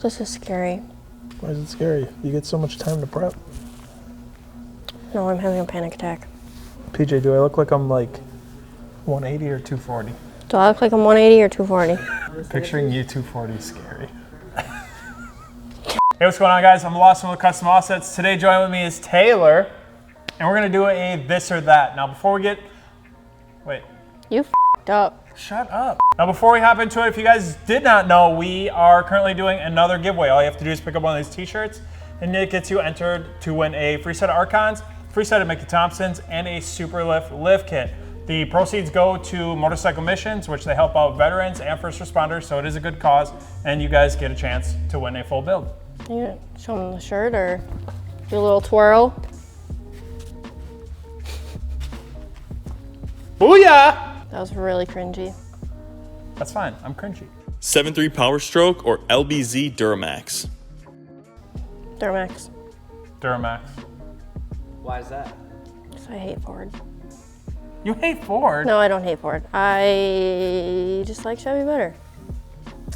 This is scary. Why is it scary? You get so much time to prep. No, I'm having a panic attack. PJ, do I look like I'm like 180 or 240? Do I look like I'm 180 or 240? Picturing you 240 is scary. Hey, what's going on, guys? I'm Lawson with Custom Offsets. Today, joining with me is Tayler, and we're gonna do a this or that. Now, before we get, wait. You f***ed up. Shut up. Now, before we hop into it, if you guys did not know, we are currently doing another giveaway. All you have to do is pick up one of these t-shirts, and it gets you entered to win a free set of Archons, free set of Mickey Thompsons, and a Super Lift lift kit. The proceeds go to motorcycle missions, which they help out veterans and first responders, so it is a good cause, and you guys get a chance to win a full build. You gonna show them the shirt or do a little twirl? Booyah! That was really cringy. That's fine, I'm cringy. 7.3 Powerstroke or LBZ Duramax? Duramax. Duramax. Why is that? Because I hate Ford. You hate Ford? No, I don't hate Ford. I just like Chevy better.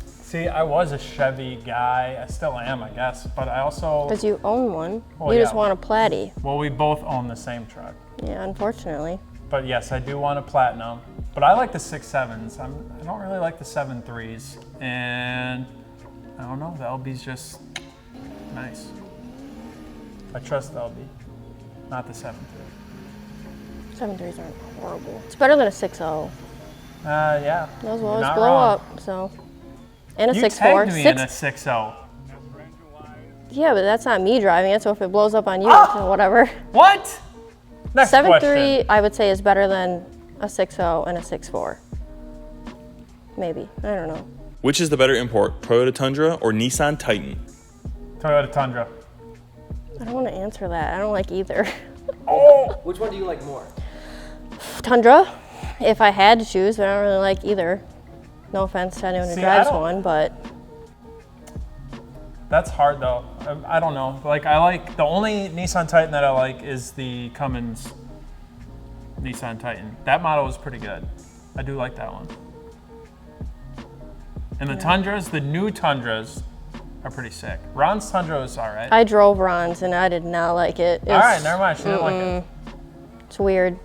See, I was a Chevy guy. I still am, I guess, but I also... Because you own one. Well, you yeah. just want a Platy. Well, we both own the same truck. Yeah, unfortunately. But yes, I do want a Platinum. But I like the 6.7s. I don't really like the 7.3s. And I don't know, the LB's just nice. I trust the LB, not the 7.3. 7.3s aren't horrible. It's better than a 6.0. Yeah. Those will always Not blow wrong. up, so. And a You 6.4. tagged me in a 6.0. Yeah, but that's not me driving it, so if it blows up on you, whatever. What? Next 7.3, question. I would say, is better than a 6.0 and a 6.4. Maybe. I don't know. Which is the better import, Toyota Tundra or Nissan Titan? Toyota Tundra. I don't want to answer that. I don't like either. Oh! Which one do you like more? Tundra, if I had to choose, but I don't really like either. No offense to anyone who drives one, but. That's hard though. I don't know. Like the only Nissan Titan that I like is the Cummins Nissan Titan. That model is pretty good. I do like that one. And the Tundras, the new Tundras, are pretty sick. Ron's Tundra is all right. I drove Ron's and I did not like it. All right, never mind. She didn't like it. It's weird.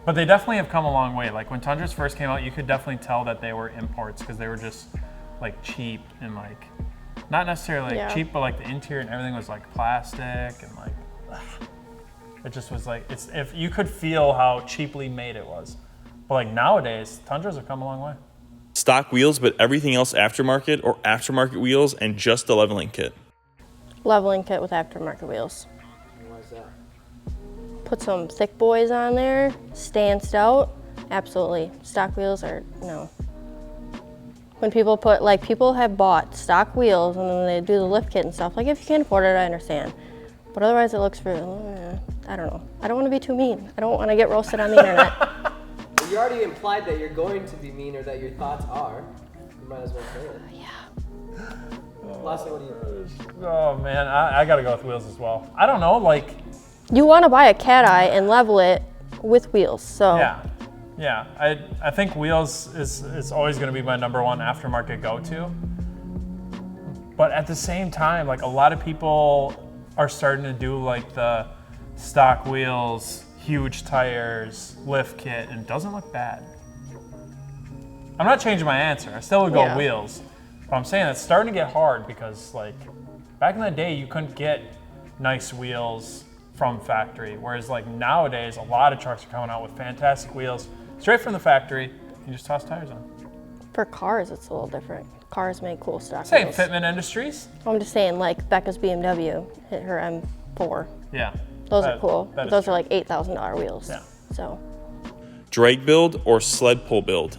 But they definitely have come a long way. Like when Tundras first came out, you could definitely tell that they were imports because they were just like cheap and like, not necessarily like cheap, but like the interior and everything was like plastic and like, it just was like, if you could feel how cheaply made it was. But like nowadays, Tundras have come a long way. Stock wheels but everything else aftermarket or aftermarket wheels and just the leveling kit? Leveling kit with aftermarket wheels. Why is that? Put some thick boys on there, stand stout, absolutely. Stock wheels are, no. When people put, like people have bought stock wheels and then they do the lift kit and stuff, like if you can't afford it, I understand. But otherwise it looks really, I don't know. I don't want to be too mean. I don't want to get roasted on the internet. Well, you already implied that you're going to be mean or that your thoughts are. You might as well say it. Yeah. Lastly, what do you think? Oh man, I gotta go with wheels as well. I don't know, like. You want to buy a cat eye and level it with wheels, so. Yeah. I think wheels is always going to be my number one aftermarket go-to. But at the same time, like a lot of people are starting to do like the stock wheels, huge tires, lift kit, and it doesn't look bad. I'm not changing my answer. I still would go wheels. But I'm saying it's starting to get hard because like back in the day, you couldn't get nice wheels from factory. Whereas like nowadays, a lot of trucks are coming out with fantastic wheels straight from the factory. You just toss tires on. For cars, it's a little different. Cars make cool stock Same wheels. Fitment Industries. I'm just saying, like Becca's BMW hit her M4. Yeah. Those are cool. That Those is are like $8,000 wheels. Yeah. So. Drag build or sled pull build?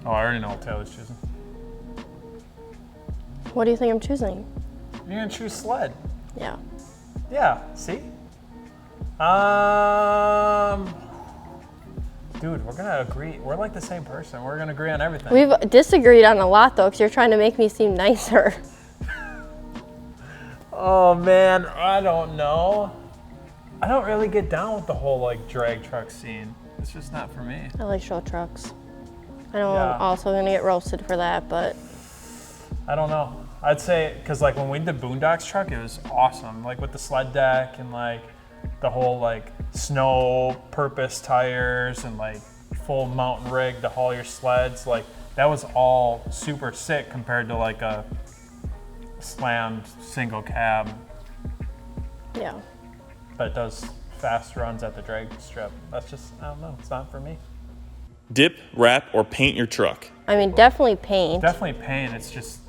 Oh, I already know what Taylor's choosing. What do you think I'm choosing? You're gonna choose sled. Yeah. Yeah, see? Dude, we're gonna agree. We're like the same person. We're gonna agree on everything. We've disagreed on a lot though, because you're trying to make me seem nicer. Oh man, I don't know. I don't really get down with the whole like drag truck scene. It's just not for me. I like show trucks. I know I'm also gonna get roasted for that, but I don't know. I'd say, because like when we did Boondocks truck, it was awesome. Like with the sled deck and like the whole like snow purpose tires and like full mountain rig to haul your sleds. Like that was all super sick compared to like a slammed single cab. Yeah. But it does fast runs at the drag strip. That's just, I don't know, it's not for me. Dip, wrap, or paint your truck. I mean, definitely paint. Definitely paint, it's just,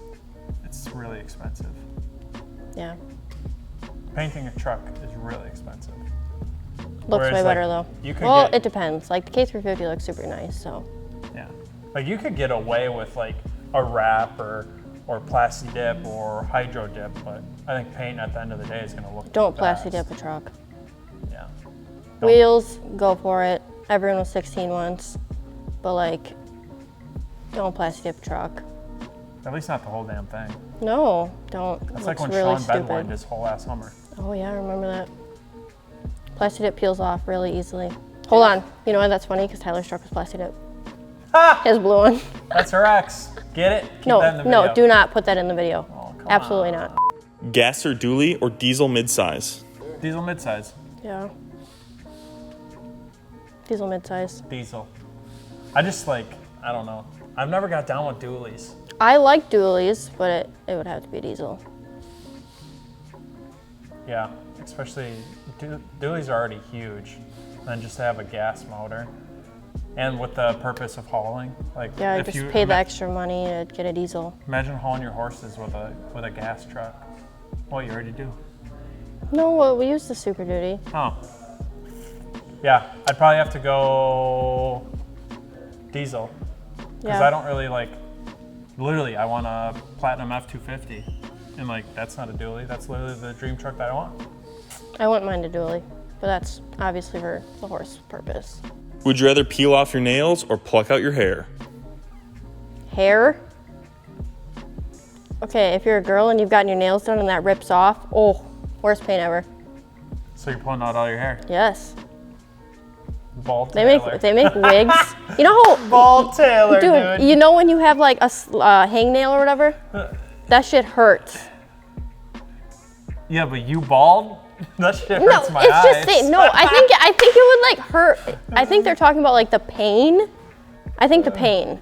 it's really expensive. Yeah. Painting a truck is really expensive. Looks Whereas, way better like, though. you could Well, get- it depends. Like the K350 looks super nice, so. Yeah. Like you could get away with like a wrap or plasti dip or hydro dip, but I think paint at the end of the day is gonna look Don't best. plasti dip a truck. Yeah. Don't- Wheels, go for it. Everyone was 16 once, but like, don't plasti dip a truck. At least not the whole damn thing. No, don't. That's Looks like when really Sean stupid. bedlined his whole ass Hummer. Oh yeah, I remember that. Plasti dip peels off really easily. Hold on, you know why that's funny? Because Tyler's truck was plasti dip. Ha! His blue one. That's her ex. Get it? Keep that in the No, video. do not put that in the video. Oh, come Absolutely on. not. Gas or dually, or diesel midsize. Diesel midsize. Yeah. Diesel midsize. Diesel. I just like, I don't know. I've never got down with dualies. I like dualies, but it would have to be a diesel. Yeah, especially dualies are already huge. And just to have a gas motor. And with the purpose of hauling. Like Yeah, if just you pay the extra money to get a diesel. Imagine hauling your horses with a gas truck. Well, you already do. No, well, we use the Super Duty. Oh. Yeah, I'd probably have to go diesel. Because Yeah. I don't really like, literally, I want a Platinum F250. And like, that's not a dually. That's literally the dream truck that I want. I wouldn't mind a dually, but that's obviously for the horse purpose. Would you rather peel off your nails or pluck out your hair? Hair? Okay, if you're a girl and you've gotten your nails done and that rips off, oh, worst pain ever. So you're pulling out all your hair. Yes. Bald They Taylor. make wigs. You know how Bald Taylor, dude. you know when you have like a hangnail or whatever? That shit hurts. Yeah, but you bald? That shit No, hurts my it's eyes. just saying. No, I think it would like hurt. I think they're talking about like the pain. I think the pain.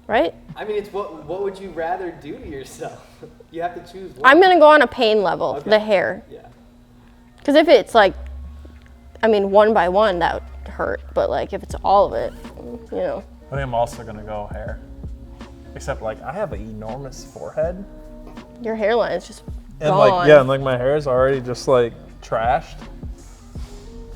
Right? I mean, it's what would you rather do to yourself? You have to choose one. I'm gonna go on a pain level. Okay. The hair. Yeah. Because if it's like, I mean, one by one, that would hurt. But like, if it's all of it, you know. I think I'm also gonna go hair. Except like, I have an enormous forehead. Your hairline is just And gone. like, yeah, and like my hair is already just like trashed.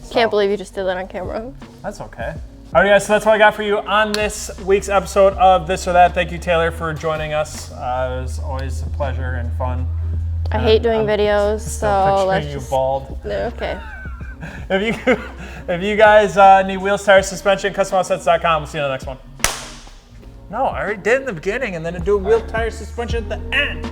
Can't believe you just did that on camera. That's okay. All right, guys, so that's all I got for you on this week's episode of This or That. Thank you, Taylor, for joining us. It was always a pleasure and fun. I hate doing videos, Still so let's picturing you just. bald. No, okay. If you guys need wheels, tires, suspension, CustomOffsets.com. We'll see you in the next one. No, I already did in the beginning, and then I do wheel, tire, suspension at the end.